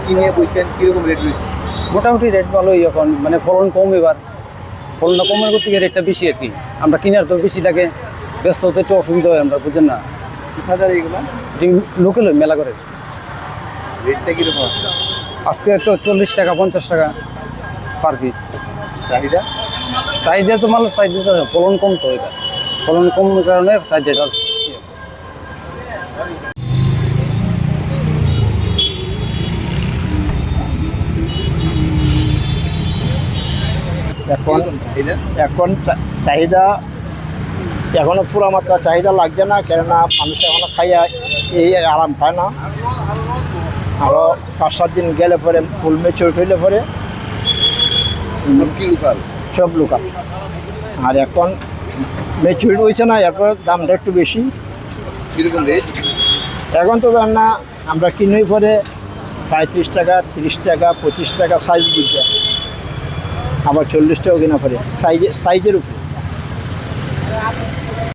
কিনে বলছেন কীরকম রেট রয়েছে? মোটামুটি রেট ভালোই এখন, মানে ফলন কম, এবার ফলনটা কমের করতে গিয়ে রেটটা বেশি আর কি। আমরা কিনার তো বেশি লাগে, ব্যস্ত হতে একটু অসুবিধা হয়, আমরা বুঝেন না। কোথাকার এইগুলো? লোকাল মেলা করে রেটটা কীরকম? আজকে তো 40 টাকা 50 টাকা পার পিস। চাহিদা? চাহিদা তো মালের চাহিদা তো ফলন কম, তো এটা ফলন কমের কারণে চাহিদাটা। এখন চাহিদা? এখন চাহিদা এখনো পুরো মাত্রা চাহিদা লাগছে না, কেননা মানুষ এখনো খাইয়া এই আরাম পায় না। আরও 5-7 দিন গেলে পরে ফুল মেচুর হইলে পরে সব কি লোকাল? সব লোকাল। আর এখন মেচুর হয়েছে না, এরপর দামটা একটু বেশি। কীরকম রেট? এখন তো ধর না, আমরা কিনি পরে 35 টাকা 30 টাকা 25 টাকা সাইজ দিতে, আবার 40 টাকাও কিনা পরে সাইজের উপর।